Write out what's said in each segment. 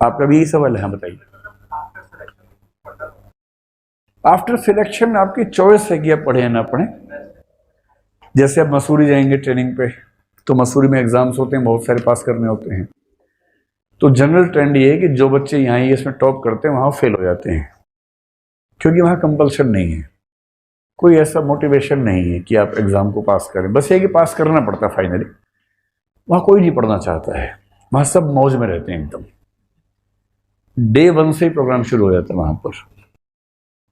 आपका भी यही सवाल है? हाँ बताइए। आफ्टर सिलेक्शन आपकी चॉइस है कि आप पढ़े या ना पढ़े। जैसे आप मसूरी जाएंगे ट्रेनिंग पे, तो मसूरी में एग्जाम्स होते हैं, बहुत सारे पास करने होते हैं। तो जनरल ट्रेंड ये है कि जो बच्चे यहाँ ये इसमें टॉप करते हैं वहाँ फेल हो जाते हैं, क्योंकि वहाँ कंपल्शन नहीं है, कोई ऐसा मोटिवेशन नहीं है कि आप एग्जाम को पास करें, बस ये कि पास करना पड़ता है फाइनली। वहाँ कोई नहीं पढ़ना चाहता है, वहाँ सब मौज में रहते हैं एकदम। डे 1 से ही प्रोग्राम शुरू हो जाता है वहाँ पर।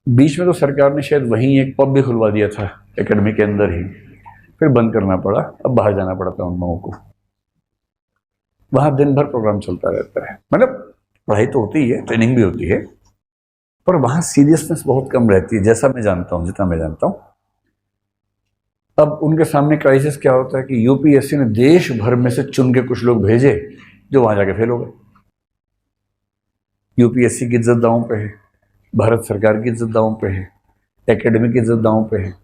बीच में तो सरकार ने शायद वहीं एक पब भी खुलवा दिया था एकेडमी के अंदर ही, फिर बंद करना पड़ा, अब बाहर जाना पड़ता है उन लोगों को। वहाँ दिन भर प्रोग्राम चलता रहता है, मतलब पढ़ाई तो होती है, ट्रेनिंग भी होती है, पर वहाँ सीरियसनेस बहुत कम रहती है, जैसा मैं जानता हूँ, जितना मैं जानता हूँ। अब उनके सामने क्राइसिस क्या होता है कि यूपीएससी ने देश भर में से चुन के कुछ लोग भेजे जो वहां जाके फेल हो गए। यूपीएससी की इज्जत दांव पे है, भारत सरकार की इज्जत दांव पे है, एकेडमी की इज्जत दांव पे है।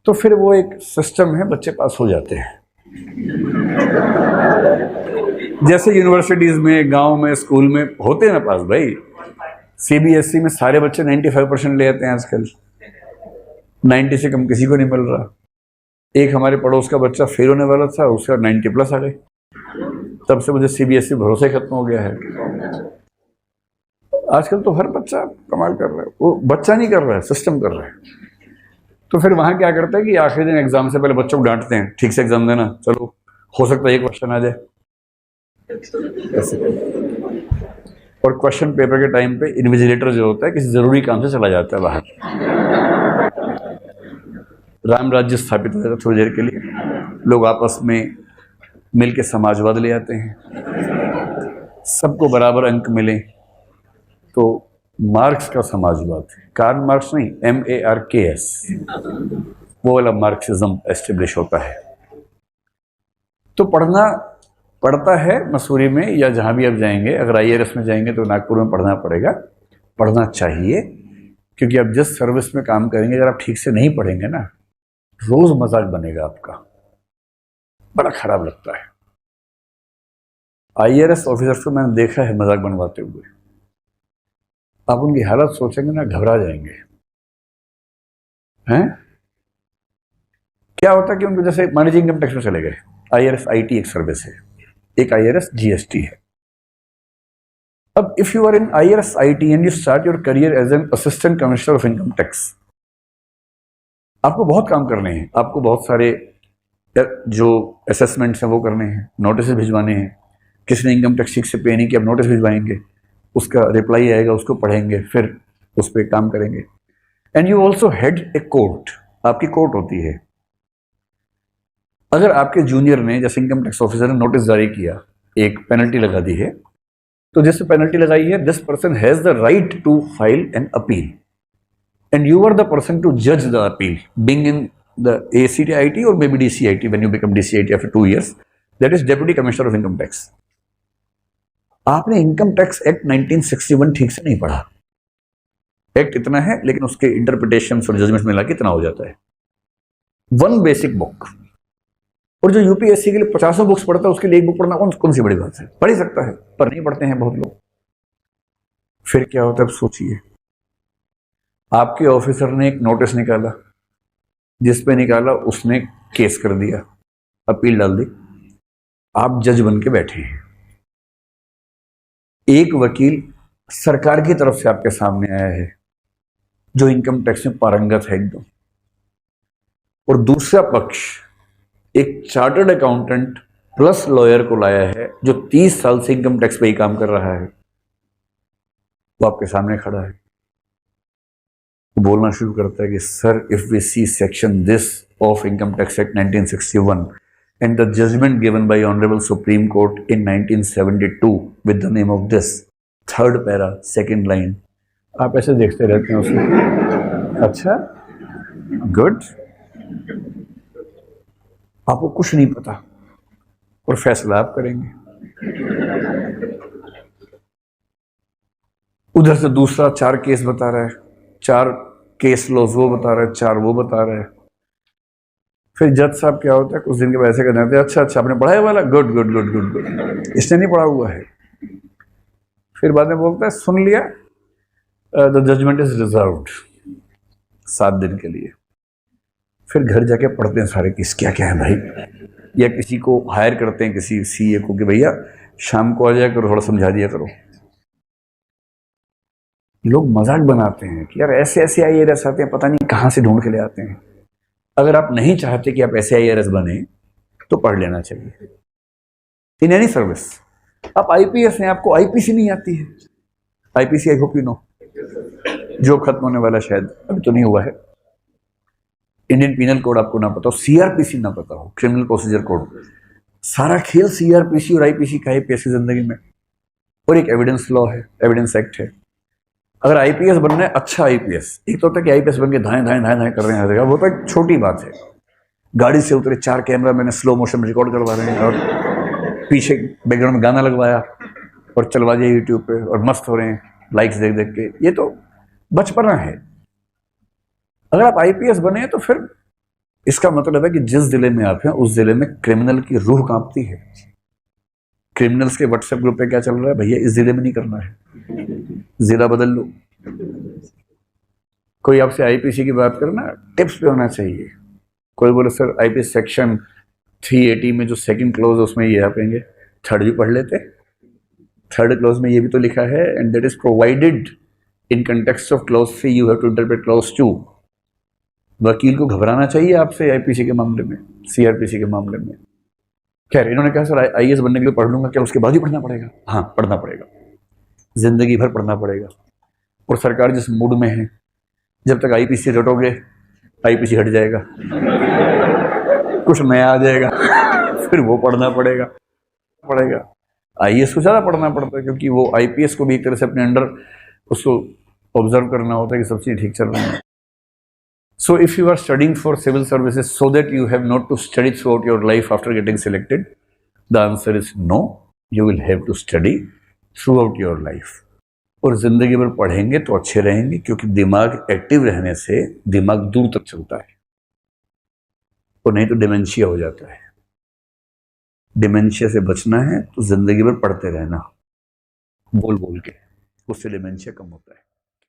तो फिर वो एक सिस्टम है, बच्चे पास हो जाते हैं। जैसे यूनिवर्सिटीज में, गांव में, स्कूल में होते हैं ना पास भाई। सीबीएसई में सारे बच्चे 95% ले आते हैं आजकल, 90 से कम किसी को नहीं मिल रहा। एक हमारे पड़ोस का बच्चा फेल होने वाला था, उसका 90+ आ गए। तब से मुझे सीबीएसई भरोसा ही खत्म हो गया है। आजकल तो हर बच्चा कमाल कर रहा है, वो बच्चा नहीं कर रहा है, सिस्टम कर रहा है। तो फिर वहां क्या करता है कि आखिरी दिन एग्जाम से पहले बच्चों को डांटते हैं, ठीक से एग्जाम देना, चलो हो सकता है एक क्वेश्चन आ जाए ऐसे। और क्वेश्चन पेपर के टाइम पे इन्विजिलेटर जो होता है किसी जरूरी काम से चला जाता है बाहर, राम राज्य स्थापित हो जाता है थोड़ी देर के लिए, लोग आपस में मिलके समाजवाद ले आते हैं, सबको बराबर अंक मिले। तो मार्क्स का समाजवाद, कार्ल मार्क्स नहीं, MARKS, वो वाला मार्क्सिज्म एस्टेब्लिश होता है। तो पढ़ना पड़ता है मसूरी में या जहां भी आप जाएंगे। अगर IRS में जाएंगे तो नागपुर में पढ़ना पड़ेगा, पढ़ना चाहिए, क्योंकि आप जिस सर्विस में काम करेंगे अगर आप ठीक से नहीं पढ़ेंगे ना, रोज मजाक बनेगा आपका, बड़ा खराब लगता है। IRS ऑफिसर्स को मैंने देखा है मजाक बनवाते हुए, आप उनकी हालत सोचेंगे ना, घबरा जाएंगे। हैं क्या होता है कि उनको, जैसे मान लीजिए इनकम टैक्स में चले गए, IRS IT एक सर्विस है, एक IRS GST है। अब if you are in IRS IT and you start your career as an assistant commissioner of income tax, आपको बहुत काम करने हैं, आपको बहुत सारे जो असेसमेंट्स हैं वो करने हैं, नोटिस भिजवाने हैं। किसी ने इनकम टैक्स ठीक से पे नहीं किया, आप नोटिस भिजवाएंगे, उसका रिप्लाई आएगा, उसको पढ़ेंगे, फिर उस पर काम करेंगे। And you also head a court, आपकी कोर्ट होती है। अगर आपके जूनियर ने, जैसे इनकम टैक्स ऑफिसर ने नोटिस जारी किया, एक पेनल्टी लगा दी है, तो जिससे पेनल्टी लगाई है, this person has the right to file an appeal and you are the person to judge the appeal, being in the ACTIT or maybe DCIT when you become DCIT after 2 years, that is Deputy Commissioner of Income Tax. आपने income Tax Act 1961 ठीक से नहीं पढ़ा। Act इतना है, लेकिन उसके interpretation और जजमेंट मिला के इतना हो जाता है, वन बेसिक बुक। और जो यूपीएससी के लिए 50 बुक्स पढ़ता है, उसके लिए एक बुक पढ़ना कौन सी बड़ी बात है, पढ़ ही सकता है, पर नहीं पढ़ते हैं बहुत लोग। फिर क्या होता है, अब सोचिए, आपके ऑफिसर ने एक नोटिस निकाला, जिस पे निकाला उसने केस कर दिया, अपील डाल दी, आप जज बन के बैठे हैं। एक वकील सरकार की तरफ से आपके सामने आया है जो इनकम टैक्स में पारंगत है एकदम, और दूसरा पक्ष एक चार्टर्ड अकाउंटेंट प्लस लॉयर को लाया है जो 30 साल से इनकम टैक्स पे ही काम कर रहा है। वो आपके सामने खड़ा है, बोलना शुरू करता है कि sir, if we see section this of income Tax Act 1961 and the judgement given by honourable Supreme Court in 1972 with the name of this, third para, second line. आप ऐसे देखते रहते हैं उसमें, अच्छा गुड, आपको कुछ नहीं पता और फैसला आप करेंगे। उधर से दूसरा 4 केस बता रहा है, 4 केस लॉज वो बता रहा है, 4 वो बता रहा है। फिर जज साहब क्या होता है, कुछ दिन के बाद ऐसे कहते हैं, अच्छा आपने पढ़ाया वाला, good good good good good, इसने नहीं पढ़ा हुआ है। फिर बाद में बोलता है सुन लिया, द जजमेंट इज रिजर्व्ड, 7 दिन के लिए। फिर घर जाके पढ़ते हैं सारे केस क्या क्या है भाई, या किसी को हायर करते हैं किसी सीए को कि भैया शाम को आ जाया करो, थोड़ा समझा दिया करो। लोग मजाक बनाते हैं कि यार ऐसे ऐसे आईएएस आते हैं, पता नहीं कहां से ढूंढ के ले आते हैं। अगर आप नहीं चाहते कि आप ऐसे आईएएस बने तो पढ़ लेना चाहिए इन एनी सर्विस। आप आईपीएस हैं, आपको आईपीसी नहीं आती है। IPC I hope you know, जो खत्म होने वाला शायद अभी तो नहीं हुआ है। इंडियन पीनल कोड आपको ना पता हो, सीआरपीसी ना पता हो, क्रिमिनल प्रोसीजर कोड। सारा खेल सीआरपीसी और आईपीसी का है पैसे जिंदगी में। और एक एविडेंस लॉ है, एविडेंस एक्ट है। अगर आईपीएस बनना है, अच्छा आईपीएस, एक तो होता है कि आईपीएस बन के धाएं धाएं धाएं धाएं कर रहे हैं, वो तो एक छोटी बात है। गाड़ी से उतरे, 4 कैमरा मैंने स्लो मोशन रिकॉर्ड करवा रहे हैं और पीछे बैकग्राउंड में गाना लगवाया और चलवा दिया यूट्यूब पे और मस्त हो रहे हैं लाइक्स देख देख के, ये तो बचपना है। अगर आप आईपीएस बने तो फिर इसका मतलब है कि जिस जिले में आप हैं उस जिले में क्रिमिनल की रूह कांपती है। क्रिमिनल्स के व्हाट्सएप ग्रुप पे क्या चल रहा है, भैया इस जिले में नहीं करना है, जिला बदल लो। कोई आपसे आईपीसी की बात करना, टिप्स पे होना चाहिए। कोई बोले सर आईपीसी सेक्शन 380 में जो सेकंड क्लॉज है उसमें ये आपेंगे, थर्ड भी पढ़ लेते। थर्ड क्लॉज में ये भी तो लिखा है, and that is provided in context of clause 3 you have to interpret clause 2। वकील को घबराना चाहिए आपसे आईपीसी के मामले में, सीआरपीसी के मामले में। खैर इन्होंने कहा सर आईएएस बनने के लिए पढ़ लूंगा, क्या उसके बाद ही पढ़ना पड़ेगा? हाँ पढ़ना पड़ेगा, जिंदगी भर पढ़ना पड़ेगा। और सरकार जिस मूड में है, जब तक आईपीसी रटोगे आईपीसी हट जाएगा, कुछ नया आ जाएगा, फिर वो पढ़ना पड़ेगा। आईएएस को ज़्यादा पढ़ना पड़ता है क्योंकि वो आईपीएस को भी एक तरह से अपने अंडर उसको ऑब्जर्व करना होता है कि सब चीज़ ठीक चल रही है। So if you are studying for civil services so that you have not to study throughout your life after getting selected, the answer is no. You will have to study throughout your life. और जिंदगी भर पढ़ेंगे तो अच्छे रहेंगे, क्योंकि दिमाग active रहने से दिमाग दूर तक चलता है, और नहीं तो डिमेंशिया हो जाता है। डिमेंशिया से बचना है तो जिंदगी भर पढ़ते रहना, बोल बोल के, उससे डिमेंशिया कम होता है।